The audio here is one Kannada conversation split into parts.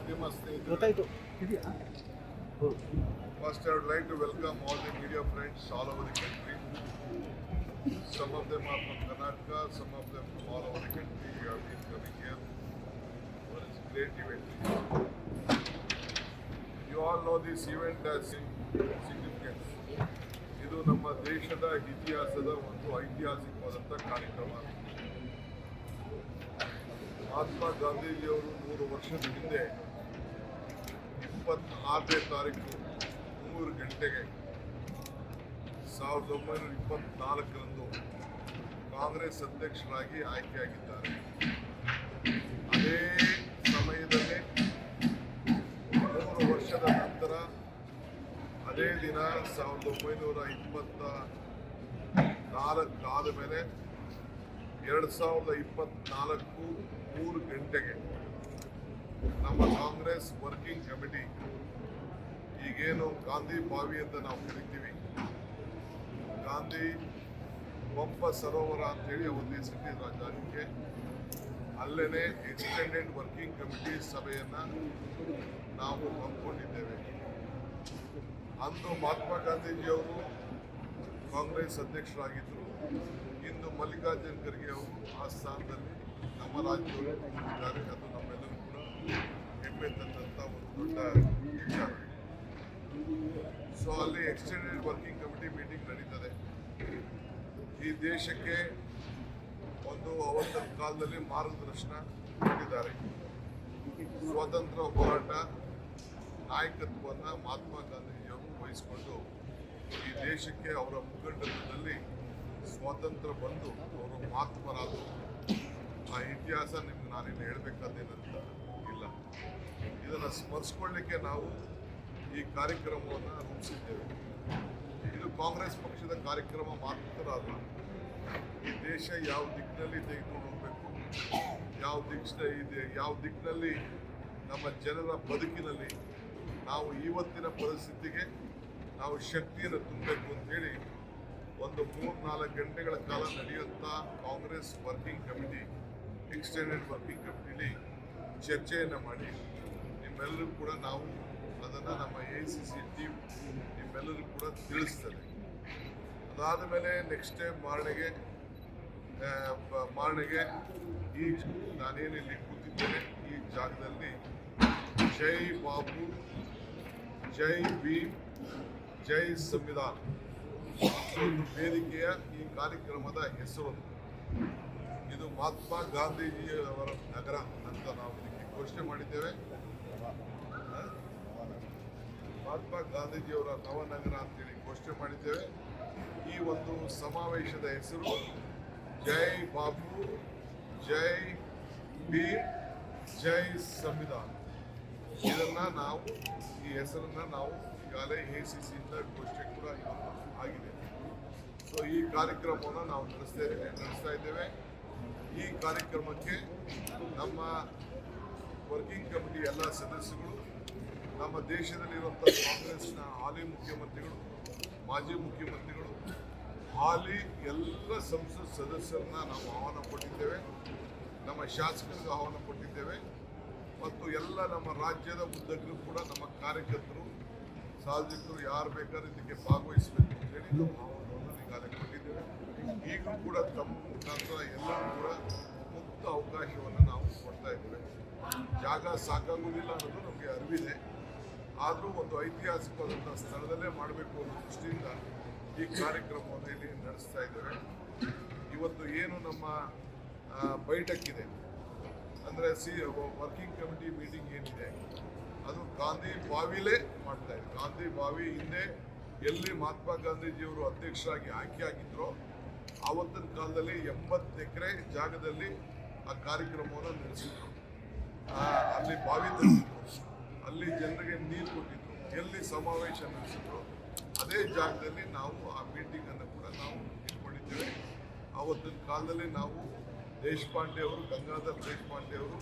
ಮಾಧ್ಯಮ ಸ್ನೇಹಿತರು, ಗೊತ್ತಾಯ್ತು ಇದೆಯಾ? first I would like to welcome all the media friends all over the country. Some of them are from Karnataka, some of them from all over the country. You have been coming here for this great event. You all know this event has significance. ಇದು ನಮ್ಮ ದೇಶದ ಇತಿಹಾಸದ ಒಂದು ಐತಿಹಾಸಿಕವಾದಂಥ ಕಾರ್ಯಕ್ರಮ. ಮಹಾತ್ಮ ಗಾಂಧೀಜಿಯವರು 100 ವರ್ಷದ ಹಿಂದೆ 26ನೇ ತಾರೀಕು 3 ಗಂಟೆಗೆ 1924ರಂದು ಕಾಂಗ್ರೆಸ್ ಅಧ್ಯಕ್ಷರಾಗಿ ಆಯ್ಕೆಯಾಗಿದ್ದಾರೆ. ಅದೇ ಸಮಯದಲ್ಲಿ 3 ವರ್ಷದ ನಂತರ ಅದೇ ದಿನ 1924 ಆದ ಮೇಲೆ 2024 3 ಗಂಟೆಗೆ ನಮ್ಮ ಕಾಂಗ್ರೆಸ್ ವರ್ಕಿಂಗ್ ಕಮಿಟಿ, ಈಗೇನು ಗಾಂಧಿ ಬಾವಿ ಅಂತ ನಾವು ಕರಿತೀವಿ, ಗಾಂಧಿ ಪಂಪ ಸರೋವರ ಅಂತೇಳಿ ಒಂದು ಹೆಸರಿಟ್ಟಿದ್ರು ಆ ಜಾಗಕ್ಕೆ, ಅಲ್ಲೇ ಎಕ್ಸ್ಟೆಂಡೆಡ್ ವರ್ಕಿಂಗ್ ಕಮಿಟಿ ಸಭೆಯನ್ನು ನಾವು ಹಮ್ಮಿಕೊಂಡಿದ್ದೇವೆ. ಅಂದು ಮಹಾತ್ಮ ಗಾಂಧೀಜಿಯವರು ಕಾಂಗ್ರೆಸ್ ಅಧ್ಯಕ್ಷರಾಗಿದ್ದರು. ಇಂದು ಮಲ್ಲಿಕಾರ್ಜುನ್ ಖರ್ಗೆ ಅವರು ಆ ಸ್ಥಾನದಲ್ಲಿ ನಮ್ಮ ರಾಜ್ಯದಲ್ಲಿ ಇದ್ದಾರೆ. ಅದು ನಮ್ಮೆಲ್ಲರೂ ಕೂಡ ಹೆಮ್ಮೆ ತಂದಂಥ ಒಂದು ದೊಡ್ಡ ವಿಚಾರ. ಸೊ ಅಲ್ಲಿ ಎಕ್ಸ್ಟೆಂಡೆಡ್ ವರ್ಕಿಂಗ್ ಕಮಿಟಿ ಮೀಟಿಂಗ್ ನಡೀತದೆ. ಈ ದೇಶಕ್ಕೆ ಒಂದು ಅವತ್ತಿನ ಕಾಲದಲ್ಲಿ ಮಾರ್ಗದರ್ಶನ ಕೊಟ್ಟಿದ್ದಾರೆ. ಸ್ವಾತಂತ್ರ್ಯ ಹೋರಾಟ ನಾಯಕತ್ವವನ್ನು ಮಹಾತ್ಮ ಗಾಂಧೀಜಿಯವರು ವಹಿಸಿಕೊಂಡು ಈ ದೇಶಕ್ಕೆ ಅವರ ಮುಖಂಡತ್ವದಲ್ಲಿ ಸ್ವಾತಂತ್ರ್ಯ ಬಂದು ಅವರು ಮಹಾತ್ಮರಾದರು. ಆ ಇತಿಹಾಸ ನಿಮ್ಗೆ ನಾನೇನು ಹೇಳಬೇಕಾದೇನಂತ ಇಲ್ಲ. ಇದನ್ನು ಸ್ಮರಿಸ್ಕೊಳ್ಳಿಕ್ಕೆ ನಾವು ಈ ಕಾರ್ಯಕ್ರಮವನ್ನು ರೂಪಿಸಿದ್ದೇವೆ. ಇದು ಕಾಂಗ್ರೆಸ್ ಪಕ್ಷದ ಕಾರ್ಯಕ್ರಮ ಮಾತ್ರ ಅಲ್ಲ. ಈ ದೇಶ ಯಾವ ದಿಕ್ಕಿನಲ್ಲಿ ತೆಗೆದುಕೊಂಡು ಹೋಗಬೇಕು, ಯಾವ ದಿಕ್ಕಿನಲ್ಲಿ ನಮ್ಮ ಜನರ ಬದುಕಿನಲ್ಲಿ ನಾವು ಇವತ್ತಿನ ಪರಿಸ್ಥಿತಿಗೆ ನಾವು ಶಕ್ತಿಯನ್ನು ತುಂಬಬೇಕು ಅಂತೇಳಿ ಒಂದು 3-4 ಗಂಟೆಗಳ ಕಾಲ ನಡೆಯುವಂಥ Congress working committee, extended working ಕಮಿಟಿಲಿ ಚರ್ಚೆಯನ್ನು ಮಾಡಿ ನಿಮ್ಮೆಲ್ಲರೂ ಕೂಡ ನಾವು ಅದನ್ನು ನಮ್ಮ AICC ಟೀಮ್ ನಿಮ್ಮೆಲ್ಲರಿಗೂ ಕೂಡ ತಿಳಿಸ್ತದೆ. ಅದಾದ ಮೇಲೆ ನೆಕ್ಸ್ಟ್ ಡೇ ಮಾರ್ನೆಗೆ ಈ ನಾನೇನು ಇಲ್ಲಿ ಕೂತಿದ್ದೇನೆ ಈ ಜಾಗದಲ್ಲಿ ಜೈ ಬಾಬು, ಜೈ ಭೀಮ್, ಜೈ ಸಂವಿಧಾನ ಒಂದು ವೇದಿಕೆಯ ಈ ಕಾರ್ಯಕ್ರಮದ ಹೆಸರು. ಇದು ಮಹಾತ್ಮ ಗಾಂಧೀಜಿಯವರ ನಗರ ಅಂತ ನಾವು ಇದಕ್ಕೆ ಘೋಷಣೆ ಮಾಡಿದ್ದೇವೆ. ಮಹಾತ್ಮ ಗಾಂಧೀಜಿಯವರ ನವನಗರ ಅಂತೇಳಿ ಘೋಷಣೆ ಮಾಡಿದ್ದೇವೆ. ಈ ಒಂದು ಸಮಾವೇಶದ ಹೆಸರು ಜೈ ಬಾಬು, ಜೈ ಭೀಮ್, ಜೈ ಸಂವಿಧಾನ. ಇದನ್ನು ನಾವು ಈ ಹೆಸರನ್ನು ನಾವು ಈಗಾಗಲೇ AICCಯಿಂದ ಘೋಷಣೆ ಕೂಡ ಆಗಿದೆ. ಸೊ ಈ ಕಾರ್ಯಕ್ರಮವನ್ನು ನಾವು ನಡೆಸ್ತಾ ಇದ್ದೇವೆ. ಈ ಕಾರ್ಯಕ್ರಮಕ್ಕೆ ನಮ್ಮ ವರ್ಕಿಂಗ್ ಕಮಿಟಿ ಎಲ್ಲ ಸದಸ್ಯರು, ನಮ್ಮ ದೇಶದಲ್ಲಿರುವಂಥ ಕಾಂಗ್ರೆಸ್ನ ಹಾಲಿ ಮುಖ್ಯಮಂತ್ರಿಗಳು, ಮಾಜಿ ಮುಖ್ಯಮಂತ್ರಿಗಳು, ಹಾಲಿ ಎಲ್ಲ ಸಂಸತ್ ಸದಸ್ಯರನ್ನ ನಾವು ಆಹ್ವಾನ ಕೊಟ್ಟಿದ್ದೇವೆ. ನಮ್ಮ ಶಾಸಕರಿಗೆ ಆಹ್ವಾನ ಕೊಟ್ಟಿದ್ದೇವೆ. ಮತ್ತು ಎಲ್ಲ ನಮ್ಮ ರಾಜ್ಯದ ಉದ್ದಗಲೂ ಕೂಡ ನಮ್ಮ ಕಾರ್ಯಕರ್ತರು, ಸಾರ್ವಜನಿಕರು ಯಾರು ಬೇಕಾದ್ರೂ ಇದಕ್ಕೆ ಭಾಗವಹಿಸಬೇಕು ಅಂತೇಳಿ ನಾವು ಆಹ್ವಾನವನ್ನು ಈಗಾಗಲೇ ಕೊಟ್ಟಿದ್ದೇವೆ. ಈಗಲೂ ಕೂಡ ತಮ್ಮ ಮುಖಾಂತರ ಎಲ್ಲರೂ ಕೂಡ ಮುಕ್ತ ಅವಕಾಶವನ್ನು ನಾವು ಕೊಡ್ತಾ ಇದ್ದೇವೆ. ಜಾಗ ಸಾಕಾಗುವುದಿಲ್ಲ ಅನ್ನೋದು ನಮಗೆ ಅರಿವಿದೆ. ಆದರೂ ಒಂದು ಐತಿಹಾಸಿಕವಾದಂಥ ಸ್ಥಳದಲ್ಲೇ ಮಾಡಬೇಕು ಅನ್ನೋ ದೃಷ್ಟಿಯಿಂದ ಈ ಕಾರ್ಯಕ್ರಮವನ್ನು ಇಲ್ಲಿ ನಡೆಸ್ತಾ ಇದ್ದೇವೆ. ಇವತ್ತು ಏನು ನಮ್ಮ ಬೈಠಕ್ಕಿದೆ ಅಂದರೆ ವರ್ಕಿಂಗ್ ಕಮಿಟಿ ಮೀಟಿಂಗ್ ಏನಿದೆ ಅದು ಗಾಂಧಿ ಬಾವಿಲೇ ಮಾಡ್ತಾ ಇದೆ. ಗಾಂಧಿ ಬಾವಿ ಹಿಂದೆ ಎಲ್ಲಿ ಮಹಾತ್ಮ ಗಾಂಧೀಜಿಯವರು ಅಧ್ಯಕ್ಷರಾಗಿ ಆಯ್ಕೆಯಾಗಿದ್ದರೋ ಆವತ್ತಿನ ಕಾಲದಲ್ಲಿ 80 ಎಕರೆ ಜಾಗದಲ್ಲಿ ಆ ಕಾರ್ಯಕ್ರಮವನ್ನು ನಡೆಸಿದ್ರು. ಅಲ್ಲಿ ಬಾವಿ ತೆಗೆದಿದ್ರು, ಅಲ್ಲಿ ಜನರಿಗೆ ನೀರು ಕೊಟ್ಟಿದ್ರು, ಎಲ್ಲಿ ಸಮಾವೇಶ ನಡೆಸಿದ್ರು ಅದೇ ಜಾಗದಲ್ಲಿ ನಾವು ಆ ಮೀಟಿಂಗನ್ನು ಕೂಡ ನಾವು ಇಟ್ಕೊಂಡಿದ್ದೇವೆ. ಆವತ್ತಿನ ಕಾಲದಲ್ಲಿ ನಾವು ದೇಶಪಾಂಡೆ ಅವರು, ಗಂಗಾಧರ್ ದೇಶಪಾಂಡೆ ಅವರು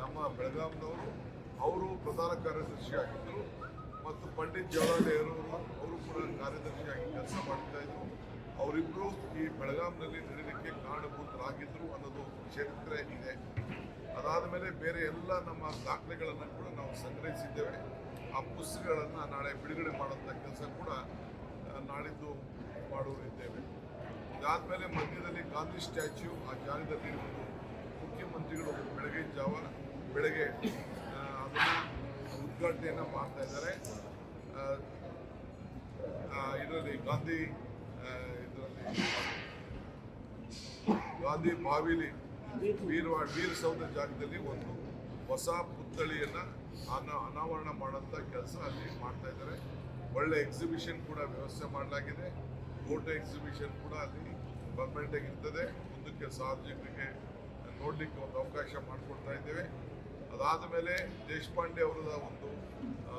ನಮ್ಮ ಬೆಳಗಾಂನವರು, ಅವರು ಪ್ರಧಾನ ಕಾರ್ಯದರ್ಶಿ ಆಗಿದ್ದರು. ಮತ್ತು ಪಂಡಿತ್ ಜವಾಹರ್ಲಾಲ್ ನೆಹರು ಅವರು ಕೂಡ ಕಾರ್ಯದರ್ಶಿಯಾಗಿ ಕೆಲಸ ಮಾಡ್ತಾ ಇದ್ರು. ಅವರಿಬ್ಬರು ಈ ಬೆಳಗಾಂನಲ್ಲಿ ನಡೀಲಿಕ್ಕೆ ಕಾರಣಭೂತರಾಗಿದ್ದರು ಅನ್ನೋದು ಚರಿತ್ರೆ ಇದೆ. ಅದಾದ ಮೇಲೆ ಬೇರೆ ಎಲ್ಲ ನಮ್ಮ ದಾಖಲೆಗಳನ್ನು ಕೂಡ ನಾವು ಸಂಗ್ರಹಿಸಿದ್ದೇವೆ. ಆ ಪುಸ್ತಕಗಳನ್ನು ನಾಳೆ ಬಿಡುಗಡೆ ಮಾಡುವಂಥ ಕೆಲಸ ಕೂಡ ನಾಳಿದ್ದು ಮಾಡುತ್ತಿದ್ದೇವೆ. ಇದಾದಮೇಲೆ ಮಧ್ಯದಲ್ಲಿ ಗಾಂಧಿ ಸ್ಟ್ಯಾಚ್ಯೂ ಆ ಜಾಗದಲ್ಲಿ ಒಂದು ಮುಖ್ಯಮಂತ್ರಿಗಳು ಬೆಳಗ್ಗೆ ಅದನ್ನು ಉದ್ಘಾಟನೆಯನ್ನು ಮಾಡ್ತಾ ಇದ್ದಾರೆ. ಇದರಲ್ಲಿ ಗಾಂಧಿ ಬಾವಿಲಿ ವೀರಸೌಧ ಜಾಗದಲ್ಲಿ ಒಂದು ಹೊಸ ಪುತ್ಥಳಿಯನ್ನು ಅನಾವರಣ ಮಾಡೋಂಥ ಕೆಲಸ ಅಲ್ಲಿ ಮಾಡ್ತಾ ಇದ್ದಾರೆ. ಒಳ್ಳೆ ಎಕ್ಸಿಬಿಷನ್ ಕೂಡ ವ್ಯವಸ್ಥೆ ಮಾಡಲಾಗಿದೆ. ಫೋಟೋ ಎಕ್ಸಿಬಿಷನ್ ಕೂಡ ಅಲ್ಲಿ ಪರ್ಮನೆಂಟಾಗಿ ಇರ್ತದೆ. ಮುಂದಕ್ಕೆ ಸಾರ್ವಜನಿಕರಿಗೆ ನೋಡಲಿಕ್ಕೆ ಒಂದು ಅವಕಾಶ ಮಾಡಿಕೊಡ್ತಾ ಇದ್ದೇವೆ. ಅದಾದ ಮೇಲೆ ದೇಶಪಾಂಡೆ ಅವರದ ಒಂದು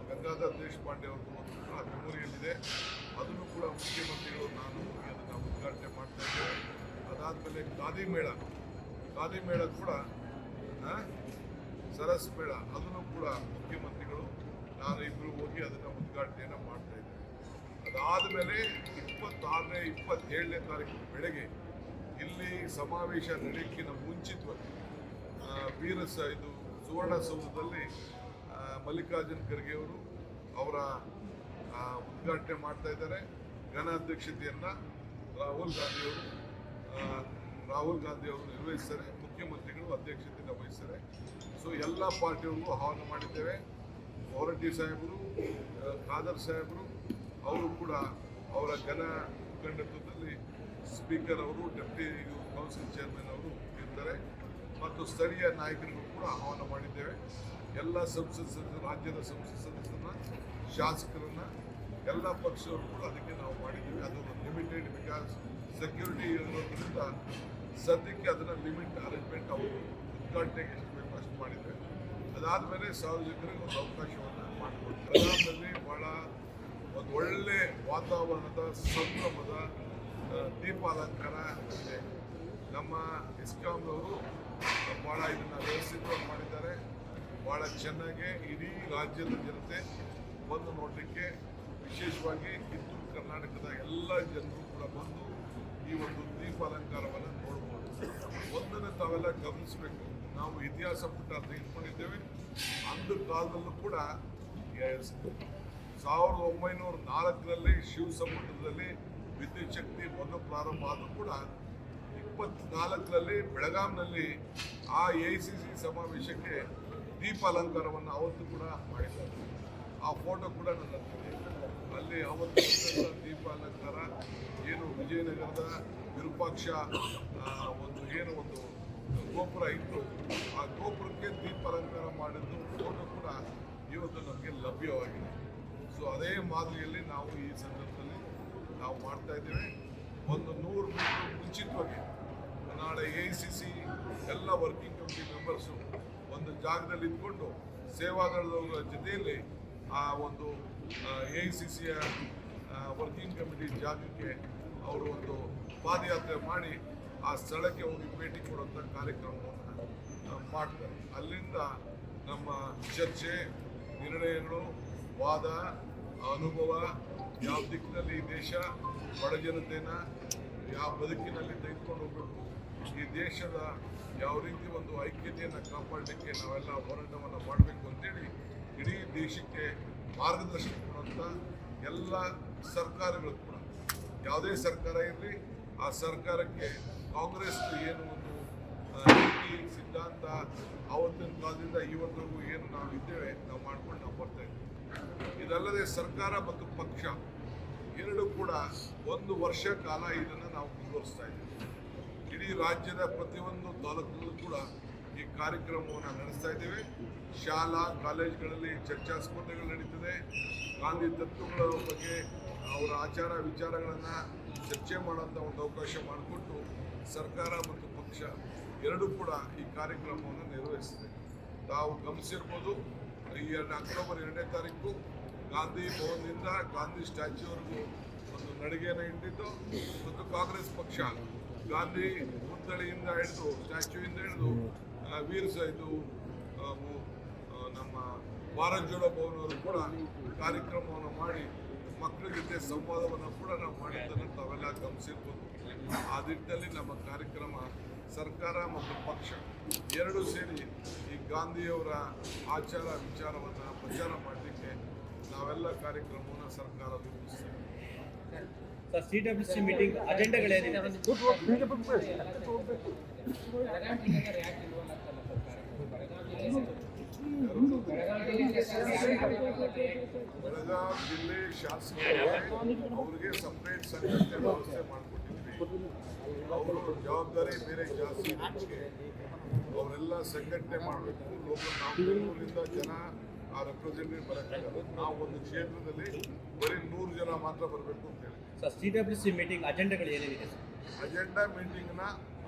ಗಂಗಾಧರ್ ದೇಶಪಾಂಡೆ ಅವ್ರದ್ದು ಒಂದು ಕೂಡ ಮೆಮೋರಿಯಲ್ ಇದೆ. ಅದನ್ನು ಕೂಡ ಮುಖ್ಯಮಂತ್ರಿಗಳು ನಾನು ಅದನ್ನು ಉದ್ಘಾಟನೆ ಮಾಡ್ತಾ ಇದ್ದೇವೆ. ಅದಾದಮೇಲೆ ಖಾದಿ ಮೇಳ ಕೂಡ ಸರಸ್ ಮೇಳ ಅದನ್ನು ಕೂಡ ಮುಖ್ಯಮಂತ್ರಿಗಳು ನಾನು ಇಬ್ಬರು ಹೋಗಿ ಅದನ್ನು ಉದ್ಘಾಟನೆಯನ್ನು ಮಾಡ್ತಾ ಇದ್ದೇವೆ. ಅದಾದ ಮೇಲೆ 26ನೇ 27ನೇ ತಾರೀಕು ಬೆಳಗ್ಗೆ ಇಲ್ಲಿ ಸಮಾವೇಶ ನಡೆಯಕ್ಕಿಂತ ಮುಂಚಿತವಾಗಿ ಇದು ಸುವರ್ಣಸೌಧದಲ್ಲಿ ಮಲ್ಲಿಕಾರ್ಜುನ್ ಖರ್ಗೆ ಅವರು ಅವರ ಉದ್ಘಾಟನೆ ಮಾಡ್ತಾ ಇದ್ದಾರೆ. ಘನ ಅಧ್ಯಕ್ಷತೆಯನ್ನು ರಾಹುಲ್ ಗಾಂಧಿ ಅವರು ನಿರ್ವಹಿಸ್ತಾರೆ. ಮುಖ್ಯಮಂತ್ರಿಗಳು ಅಧ್ಯಕ್ಷತೆಯನ್ನು ವಹಿಸ್ತಾರೆ. ಸೊ ಎಲ್ಲ ಪಾರ್ಟಿಯವ್ರಿಗೂ ಆಹ್ವಾನ ಮಾಡಿದ್ದೇವೆ. ಹೊರಟ್ಟಿ ಸಾಹೇಬರು, ಖಾದರ್ ಸಾಹೇಬರು ಅವರು ಕೂಡ ಅವರ ಘನ ಮುಖಂಡತ್ವದಲ್ಲಿ ಸ್ಪೀಕರ್ ಅವರು, ಡೆಪ್ಟಿ ಕೌನ್ಸಿಲ್ ಚೇರ್ಮನ್ ಅವರು ಇರ್ತಾರೆ. ಮತ್ತು ಸ್ಥಳೀಯ ನಾಯಕರಿಗೂ ಕೂಡ ಆಹ್ವಾನ ಮಾಡಿದ್ದೇವೆ. ಎಲ್ಲ ರಾಜ್ಯದ ಸಂಸತ್ ಸದಸ್ಯರನ್ನ, ಶಾಸಕರನ್ನ, ಎಲ್ಲ ಪಕ್ಷವರು ಕೂಡ ಅದಕ್ಕೆ ನಾವು ಮಾಡಿದ್ದೇವೆ. ಅದು ಲಿಮಿಟೆಡ್ ಬಿಕಾಸ್ ಸೆಕ್ಯೂರಿಟಿ ಇರೋದ್ರಿಂದ ಸದ್ಯಕ್ಕೆ ಅದನ್ನು ಲಿಮಿಟ್ ಅರೇಂಜ್ಮೆಂಟ್ ಅವರು ಉದ್ಘಾಟನೆಗೆ ಎಷ್ಟು ಬೇಕು ಅಷ್ಟು ಮಾಡಿದ್ದೇವೆ. ಅದಾದಮೇಲೆ ಸಾರ್ವಜನಿಕರಿಗೆ ಒಂದು ಅವಕಾಶವನ್ನು ಮಾಡಿಕೊಡ್ತಾರೆ. ಬೆಳಗಾವಿಯಲ್ಲಿ ಭಾಳ ಒಂದು ಒಳ್ಳೆ ವಾತಾವರಣದ ಸಂಭ್ರಮದ ದೀಪಾಲಂಕಾರ ಇದೆ. ನಮ್ಮ ಇಸ್ಕಾಂನವರು ಭಾಳ ಇದನ್ನು ವ್ಯವಸ್ಥಿತವಾಗಿ ಮಾಡಿದ್ದಾರೆ. ಭಾಳ ಚೆನ್ನಾಗಿ ಇಡೀ ರಾಜ್ಯದ ಜನತೆ ಬಂದು ನೋಡಲಿಕ್ಕೆ, ವಿಶೇಷವಾಗಿ ಕಿತ್ತೂರು ಕರ್ನಾಟಕದ ಎಲ್ಲ ಜನರು ಕೂಡ ಬಂದು ಈ ಒಂದು ದೀಪಾಲಂಕಾರವನ್ನು ನೋಡ್ಬೋದು. ಒಂದನ್ನು ತಾವೆಲ್ಲ ಗಮನಿಸಬೇಕು. ನಾವು ಇತಿಹಾಸ ಪುಟ ತೆಗೆದುಕೊಂಡಿದ್ದೇವೆ. ಅಂದು ಕಾಲದಲ್ಲೂ ಕೂಡ 1904ರಲ್ಲಿ ಶಿವಸಮುದ್ರದಲ್ಲಿ ವಿದ್ಯುತ್ ಶಕ್ತಿ ಮೊದಲು ಪ್ರಾರಂಭ ಆದರೂ ಕೂಡ 24ರಲ್ಲಿ ಬೆಳಗಾಂನಲ್ಲಿ ಆ AICC ಸಮಾವೇಶಕ್ಕೆ ದೀಪಾಲಂಕಾರವನ್ನು ಅವತ್ತು ಕೂಡ ಮಾಡಿದ್ದಾರೆ. ಆ ಫೋಟೋ ಕೂಡ ನನ್ನ ಅಲ್ಲಿ ಅವತ್ತು ದೀಪಾಲಂಕಾರ ಏನು ವಿಜಯನಗರದ ವಿರೂಪಾಕ್ಷ ಒಂದು ಗೋಪುರ ಇತ್ತು, ಆ ಗೋಪುರಕ್ಕೆ ದೀಪಾಲಂಕಾರ ಮಾಡಿದ್ದು ಫೋಟೋ ಕೂಡ ಇವತ್ತು ನಮಗೆ ಲಭ್ಯವಾಗಿದೆ. ಸೊ ಅದೇ ಮಾದರಿಯಲ್ಲಿ ನಾವು ಈ ಸಂದರ್ಭದಲ್ಲಿ ನಾವು ಮಾಡ್ತಾ ಇದ್ದೇವೆ. ಒಂದು 100 ಮೀಟರ್ ಮುಂಚಿತವಾಗಿ ನಾಳೆ AICC ಎಲ್ಲ ವರ್ಕಿಂಗ್ ಕಮಿಟಿ ಮೆಂಬರ್ಸು ಒಂದು ಜಾಗದಲ್ಲಿ ಇದ್ಕೊಂಡು ಸೇವಾದಳದವರ ಜೊತೆಯಲ್ಲಿ ಆ ಒಂದು AICCಯ ವರ್ಕಿಂಗ್ ಕಮಿಟಿ ಜಾಗಕ್ಕೆ ಅವರು ಒಂದು ಪಾದಯಾತ್ರೆ ಮಾಡಿ ಆ ಸ್ಥಳಕ್ಕೆ ಹೋಗಿ ಭೇಟಿ ಕೊಡುವಂಥ ಕಾರ್ಯಕ್ರಮವನ್ನು ಮಾಡ್ತಾರೆ. ಅಲ್ಲಿಂದ ನಮ್ಮ ಚರ್ಚೆ, ನಿರ್ಣಯಗಳು, ವಾದ, ಅನುಭವ, ಯಾವ ದಿಕ್ಕಿನಲ್ಲಿ ದೇಶ ಬಡ ಜನತೆನ ಯಾವ ಬದುಕಿನಲ್ಲಿ ತೆಗೆದುಕೊಂಡು ಹೋಗಬೇಕು, ಈ ದೇಶದ ಯಾವ ರೀತಿ ಒಂದು ಐಕ್ಯತೆಯನ್ನು ಕಾಪಾಡಲಿಕ್ಕೆ ನಾವೆಲ್ಲ ಹೋರಾಟವನ್ನು ಮಾಡಬೇಕು ಅಂತೇಳಿ ಇಡೀ ದೇಶಕ್ಕೆ ಮಾರ್ಗದರ್ಶನ ಕೊಡುವಂಥ ಎಲ್ಲ ಸರ್ಕಾರಗಳು ಕೂಡ, ಯಾವುದೇ ಸರ್ಕಾರ ಇರಲಿ, ಆ ಸರ್ಕಾರಕ್ಕೆ ಕಾಂಗ್ರೆಸ್ ಏನು ಒಂದು ನೀತಿ ಸಿದ್ಧಾಂತ ಆವತ್ತಿನ ಕಾಲದಿಂದ ಇವತ್ತಿಗೂ ಏನು ನಾವು ಇದ್ದೇವೆ ನಾವು ಮಾಡ್ಕೊಂಡು ನಾವು ಬರ್ತಾ ಇದ್ದೀವಿ. ಇದಲ್ಲದೆ ಸರ್ಕಾರ ಮತ್ತು ಪಕ್ಷ ಎರಡೂ ಕೂಡ 1 ವರ್ಷ ಕಾಲ ಇದನ್ನು ನಾವು ಮುಂದುವರಿಸ್ತಾ ಇದ್ದೀವಿ. ಇಡೀ ರಾಜ್ಯದ ಪ್ರತಿಯೊಂದು ತಾಲೂಕಲ್ಲೂ ಕೂಡ ಈ ಕಾರ್ಯಕ್ರಮವನ್ನು ನಡೆಸ್ತಾ ಇದ್ದೇವೆ. ಶಾಲಾ ಕಾಲೇಜುಗಳಲ್ಲಿ ಚರ್ಚಾ ಸ್ಪರ್ಧೆಗಳು ನಡೀತದೆ. ಗಾಂಧಿ ತತ್ವಗಳ ಬಗ್ಗೆ ಅವರ ಆಚಾರ ವಿಚಾರಗಳನ್ನು ಚರ್ಚೆ ಮಾಡುವಂಥ ಒಂದು ಅವಕಾಶ ಮಾಡಿಕೊಟ್ಟು ಸರ್ಕಾರ ಮತ್ತು ಪಕ್ಷ ಎರಡೂ ಕೂಡ ಈ ಕಾರ್ಯಕ್ರಮವನ್ನು ನಿರ್ವಹಿಸಿದೆ. ತಾವು ಗಮನಿಸಿರ್ಬೋದು, ಈ ಅಕ್ಟೋಬರ್ 2ನೇ ತಾರೀಕು ಗಾಂಧಿ ಭವನದಿಂದ ಗಾಂಧಿ ಸ್ಟ್ಯಾಚ್ಯೂವರೆಗೂ ಒಂದು ನಡಿಗೆಯನ್ನು ಇಟ್ಟಿದ್ದು ಮತ್ತು ಕಾಂಗ್ರೆಸ್ ಪಕ್ಷ ಗಾಂಧಿ ಪುತ್ಥಳಿಯಿಂದ ಹಿಡಿದು ಸ್ಟ್ಯಾಚ್ಯೂಯಿಂದ ಹಿಡಿದು ನಮ್ಮ ಭಾರತ್ ಜೋಡೋ ಭವನವರು ಕೂಡ ಕಾರ್ಯಕ್ರಮವನ್ನು ಮಾಡಿ ಮಕ್ಕಳ ಜೊತೆ ಸಂವಾದವನ್ನು ಕೂಡ ನಾವು ಮಾಡಿದ್ದನ್ನು ತಾವೆಲ್ಲ ಗಮನಿಸಿರ್ಬೋದು. ಆ ನಿಟ್ಟಿನಲ್ಲಿ ನಮ್ಮ ಕಾರ್ಯಕ್ರಮ ಸರ್ಕಾರ ಮತ್ತು ಪಕ್ಷ ಎರಡೂ ಸೇರಿ ಈ ಗಾಂಧಿಯವರ ಆಚಾರ ವಿಚಾರವನ್ನು ಪ್ರಚಾರ ಮಾಡಲಿಕ್ಕೆ ನಾವೆಲ್ಲ ಕಾರ್ಯಕ್ರಮವನ್ನು ಸರ್ಕಾರ ರೂಪಿಸ್ತೇವೆ. ಸರ್, CWC ಮೀಟಿಂಗ್ ಅಜೆಂಡಾಗಳೇನಿದೆ? ಬೆಳಗಾವಿ ಜಿಲ್ಲೆ ಶಾಸಕರಿಗೆ ಅವರಿಗೆ ಸಪರೇಟ್ ಸಂಘಟನೆ ವ್ಯವಸ್ಥೆ ಮಾಡಿಕೊಟ್ಟಿದ್ವಿ. ಅವರು ಜವಾಬ್ದಾರಿ ಬೇರೆ ಜಾಸ್ತಿ ಹೆಚ್ಚಿಗೆ ಅವರೆಲ್ಲ ಸಂಘಟನೆ ಮಾಡಬೇಕು. ಲೋಕಲ್ ನಾವು ಬೆಂಗಳೂರಿಂದ ಜನ ಆ ರೆಪ್ರೆಸೆಂಟೇಟಿವ್ ಬರೋಕ್ಕಾಗಲ್ಲ. ನಾವು ಒಂದು ಕ್ಷೇತ್ರದಲ್ಲಿ ಬರೀ 100 ಜನ ಮಾತ್ರ ಬರಬೇಕು ಅಂತ ಹೇಳಿ. ಸರ್, CWC ಮೀಟಿಂಗ್ ಅಜೆಂಡಾಗಳು ಏನೇನಿದೆ? ಅಜೆಂಡಾ ಮೀಟಿಂಗ್ನ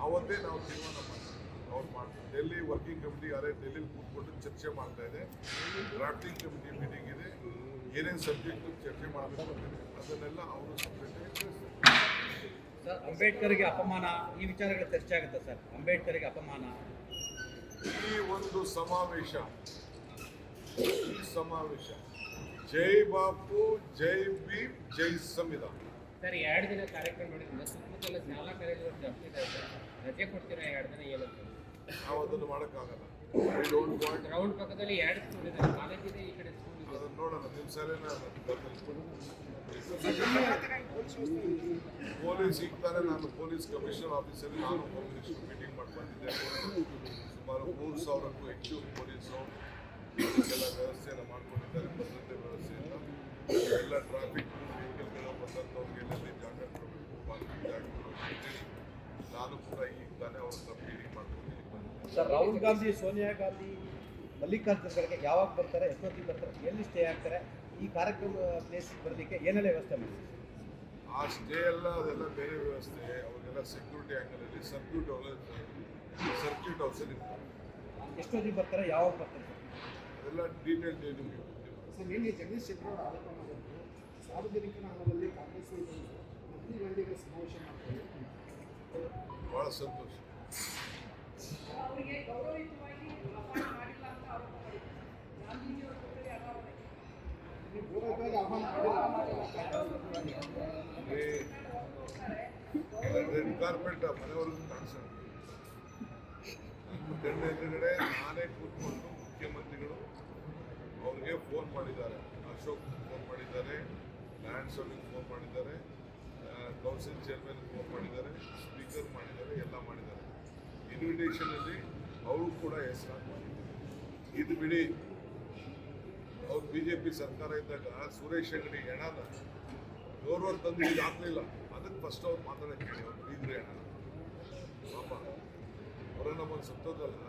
ಅವತ್ತೇ ನಾವು ತೀರ್ಮಾನ ಮಾಡ್ತೀವಿ. ಅವ್ರು ಮಾಡ್ತೀವಿ. ಡೆಲ್ಲಿ ವರ್ಕಿಂಗ್ ಕಮಿಟಿ ಯಾರೇ ಡೆಲ್ಲಿಲಿ ಕೂತ್ಕೊಂಡು ಚರ್ಚೆ ಮಾಡ್ತಾ ಇದೆ. ಡ್ರಾಫ್ಟಿಂಗ್ ಕಮಿಟಿ ಮೀಟಿಂಗ್ ಇದೆ. ಏನೇನು ಸಬ್ಜೆಕ್ಟ್ ಚರ್ಚೆ ಮಾಡಬೇಕು ಅದನ್ನೆಲ್ಲ ಅವರು ಸಪ್ರೇಟಾಗಿ ಸರ್, ಅಂಬೇಡ್ಕರ್ಗೆ ಅಪಮಾನ, ಈ ವಿಚಾರಗಳ ಚರ್ಚೆ ಆಗುತ್ತೆ ಸರ್. ಅಂಬೇಡ್ಕರ್ಗೆ ಅಪಮಾನ, ಈ ಒಂದು ಸಮಾವೇಶ ಜೈ ಬಾಪು, ಜೈ ಭೀಮ್, ಜೈ ಸಂವಿಧಾನ. ಸರ್, 2 ದಿನ ಕಾರ್ಯಕ್ರಮ ಮಾಡಿದ್ರೆ ಸುತ್ತಮುತ್ತಲ ಶಾಲಾ ಕಾಲೇಜುಗಳು ಜಾಸ್ತಿ ಇದಾವೆ ಸರ್. ರಜೆ ಕೊಡ್ತೀರಾ 2 ದಿನ ಏನಂತ? ನಾವು ಅದನ್ನು ಮಾಡೋಕ್ಕಾಗಲ್ಲ. ಗ್ರೌಂಡ್ ಪಕ್ಕದಲ್ಲಿ 2 ಸ್ಕೂಲ್ ಇದೆ, ಕಾಲೇಜ್ ಇದೆ, ಈ ಕಡೆ ಸ್ಕೂಲ್ ಇದೆ. ಅದನ್ನು ನೋಡೋಣ. ನಿಮ್ಮ ಸರಿನ ಪೊಲೀಸ್ ಸಿಗ್ತಾರೆ. ನಾನು ಪೊಲೀಸ್ ಕಮಿಷನರ್ ಆಫೀಸಲ್ಲಿ ನಾನು ಹೋಮ್ ಮೀಟಿಂಗ್ ಮಾಡ್ಕೊಂಡಿದ್ದೆ. ಸುಮಾರು 3,000ಕ್ಕೂ ಹೆಚ್ಚು ಪೊಲೀಸು ಎಲ್ಲ ವ್ಯವಸ್ಥೆಯನ್ನು ಮಾಡ್ಕೊಂಡಿದ್ದಾರೆ. ಭದ್ರತೆ ವ್ಯವಸ್ಥೆಯಿಂದ ಎಲ್ಲ ಟ್ರಾಫಿಕ್ ವೆಹಿಕಲ್ಗಳು ಬಂದಂಥವ್ರಿಗೆಲ್ಲ ಜಾಗ ಕೊಡಬೇಕು, ಪಾರ್ಕಿಂಗ್ ಜಾಗ ಕೊಡಬೇಕು ಅಂತೇಳಿ ನಾನು ಕೂಡ ಈಗ ತಾನೇ ಅವ್ರನ್ನ ಮೀಟಿಂಗ್ ಮಾಡ್ಕೊಂಡು ಬಂದಿದ್ದೆ. ಸರ್, ರಾಹುಲ್ ಗಾಂಧಿ, ಸೋನಿಯಾ ಗಾಂಧಿ, ಮಲ್ಲಿಕಾರ್ಜುನ್ ಖರ್ಗೆ ಯಾವಾಗ ಬರ್ತಾರೆ, ಎಷ್ಟೊತ್ತಿಗೆ ಬರ್ತಾರೆ, ಎಲ್ಲಿ ಸ್ಟೇ ಆಗ್ತಾರೆ, ಈ ಕಾರ್ಯಕ್ರಮ ಪ್ಲೇಸ್ ಬರಲಿಕ್ಕೆ ಏನೆಲ್ಲ ವ್ಯವಸ್ಥೆ ಮಾಡಿ? ಆ ಸ್ಟೇ ಎಲ್ಲ ಅದೆಲ್ಲ ಬೇರೆ ವ್ಯವಸ್ಥೆ. ಅವ್ರಿಗೆಲ್ಲ ಸೆಕ್ಯೂರಿಟಿ ಆ್ಯಂಗಲಲ್ಲಿ ಸರ್ಕ್ಯೂಟ್ ಹೌಸಲ್ಲಿ ಇರ್ತಾರೆ. ಎಷ್ಟೊತ್ತಿಗೆ ಬರ್ತಾರೆ, ಯಾವಾಗ ಬರ್ತಾರೆ? ಅದೆಲ್ಲ ಡೀಟೇಲ್ ನಿಮಗೆ ಸರ್, ನಿನ್ನೆ ಜಗದೀಶ್ ಶೆಟ್ಟರ್ ಅವರು ಆರೋಪ ಮಾಡಿದ್ರು, ಸಾರ್ವಜನಿಕರ ಹಣದಲ್ಲಿ ಕಾಂಗ್ರೆಸ್ ಮಂತ್ರಿ ಮಂದಿಗಳ ಸಮಾವೇಶ ಮಾಡ್ತಾರೆ. ಭಾಳ ಸಂತೋಷ. ಅವರಿಗೆ ಗೌರವಯುತವಾಗಿ ಅಪಾಯ ಮಾಡಿಲ್ಲ ಅಂತ ಆರೋಪ ಮಾಡಿದ್ರು. ಗಾಂಧೀಜಿಯವರ ಕೊಠಡಿ ಅನಾವರಣ. ನೀವು ಗೌರವಯುತವಾಗಿ ಆಹ್ವಾನ ರೆಡ್ ಕಾರ್ಪೆಟ್ ಮನೆವರೆಗೂ ಕಾಣಿಸೋದು. ನನ್ನ ಎದುರುಗಡೆ ನಾನೇ ಕೂತ್ಕೊಂಡು ಮುಖ್ಯಮಂತ್ರಿಗಳು ಅವ್ರಿಗೆ ಫೋನ್ ಮಾಡಿದ್ದಾರೆ. ಅಶೋಕ್ ಫೋನ್ ಮಾಡಿದ್ದಾರೆ, ಲ್ಯಾಂಡ್ ಸೋಲಿಗೆ ಫೋನ್ ಮಾಡಿದ್ದಾರೆ, ಕೌನ್ಸಿಲ್ ಚೇರ್ಮನ್ ಫೋನ್ ಮಾಡಿದ್ದಾರೆ, ಸ್ಪೀಕರ್ ಮಾಡಿದ್ದಾರೆ, ಎಲ್ಲ ಮಾಡಿದ್ದಾರೆ. ಇನ್ವಿಟೇಷನಲ್ಲಿ ಅವರು ಕೂಡ ಹೆಸರು ಮಾಡಿದ್ದಾರೆ. ಇದು ಬಿಡಿ, ಅವ್ರು BJP ಸರ್ಕಾರ ಇದ್ದಾಗ ಸುರೇಶ್ ಅಂಗಡಿ ಹೆಣನ ಗೌರವ ತಂದು ಇದು ಹಾಕಲಿಲ್ಲ. ಅದಕ್ಕೆ ಫಸ್ಟ್ ಅವ್ರು ಮಾತಾಡೋಕ್ಕೆ ಹೇಳಿ, ಅವ್ರು ಬೀಗ್ರೆ ಹೆಣ ಪಾಪ ಅವರನ್ನ ಒಂದು ಸತ್ತೋದಲ್ಲ.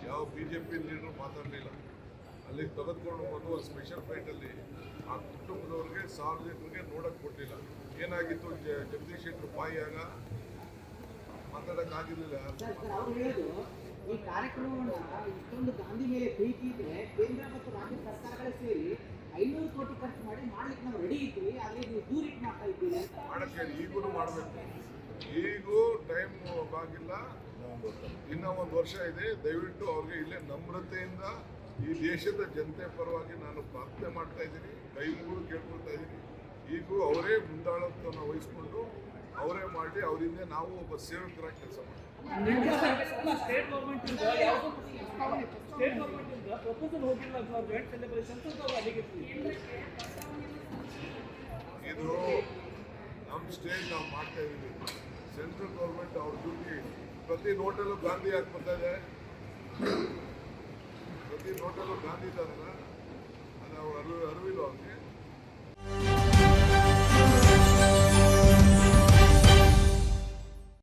ಯಾವ BJP ಲೀಡರು ಮಾತಾಡಲಿಲ್ಲ. ಅಲ್ಲಿಗೆ ತೆಗೆದುಕೊಂಡು ಬಂದು ಒಂದು ಸ್ಪೆಷಲ್ ಫ್ಲೈಟಲ್ಲಿ ಆ ಕುಟುಂಬದವ್ರಿಗೆ, ಸಾರ್ವಜನಿಕರಿಗೆ ನೋಡೋಕ್ಕೆ ಕೊಡಲಿಲ್ಲ. ಏನಾಗಿತ್ತು, ಜಗದೀಶ್ ಶೆಟ್ಟರ್ ಬಾಯಿಯಾಗ ಮಾತಾಡೋಕ್ಕಾಗಿರಲಿಲ್ಲ. ಅವರು ಹೇಳೋದು, ಈ ಕಾರ್ಯಕ್ರಮವನ್ನು ಇಷ್ಟೊಂದು ಗಾಂಧಿ ಮೇಲೆ ಪ್ರೀತಿ ಇದ್ರೆ ಕೇಂದ್ರ ಮತ್ತು ರಾಜ್ಯ ಸರ್ಕಾರಗಳೇ ಸೇರಿ 500 ಕೋಟಿ ಖರ್ಚು ಮಾಡಿ ಮಾಡ್ಲಿಕ್ಕೆ ನಾವು ರೆಡಿ ಇದ್ದೀವಿ, ಆದರೆ ನೀವು ದೂರಿಟ್ಟು ಮಾಡ್ತಾ ಇದ್ದೀವಿ ಅಂತ ಮಾಡೋಕ್ಕೆ ಈಗೂ ಮಾಡಬೇಕು. ಈಗೂ ಟೈಮ್ ಆಗಿಲ್ಲ, ಇನ್ನೂ 1 ವರ್ಷ ಇದೆ. ದಯವಿಟ್ಟು ಅವ್ರಿಗೆ ಇಲ್ಲೇ ನಮ್ರತೆಯಿಂದ ಈ ದೇಶದ ಜನತೆ ಪರವಾಗಿ ನಾನು ಪ್ರಾರ್ಥನೆ ಮಾಡ್ತಾ ಇದ್ದೀನಿ, ಕೈ ಮುಗಿದು ಕೇಳ್ಕೊಳ್ತಾ ಇದ್ದೀನಿ. ಈಗೂ ಅವರೇ ಮುಂದಾಳತ್ವವನ್ನು ವಹಿಸ್ಕೊಂಡು ಅವರೇ ಮಾಡಿ, ಅವರಿಂದ ನಾವು ಒಬ್ಬ ಸೇವಕರಾಗಿ ಕೆಲಸ ಮಾಡ್ತೀವಿ. ಸ್ಟೇಟ್ ಗೌರ್ಮೆಂಟ್ ಪ್ರಪೋಸಲ್ ಹೋಗಿಲ್ಲ ಸರ್, ಜಾಯಿಂಟ್ ಸೆಲೆಬ್ರೇಷನ್ ಇದು ನಮ್ಮ ಸ್ಟೇಟ್ ನಾವು ಮಾಡ್ತಾ ಇದ್ದೀವಿ. ಸೆಂಟ್ರಲ್ ಗೌರ್ಮೆಂಟ್ ಅವ್ರ ಡ್ಯೂಟಿ. ಪ್ರತಿ ನೋಟಲ್ಲೂ ಗಾಂಧಿ ಯಾಕೆ ಬರ್ತಾ ಇದೆ? ಪ್ರತಿ ನೋಟಲ್ಲೂ ಗಾಂಧಿ ಇದ್ದಾರಲ್ಲ, ಅದು ಅವ್ರು ಅರಿವಿಲ್ಲ ಅವ್ರಿಗೆ.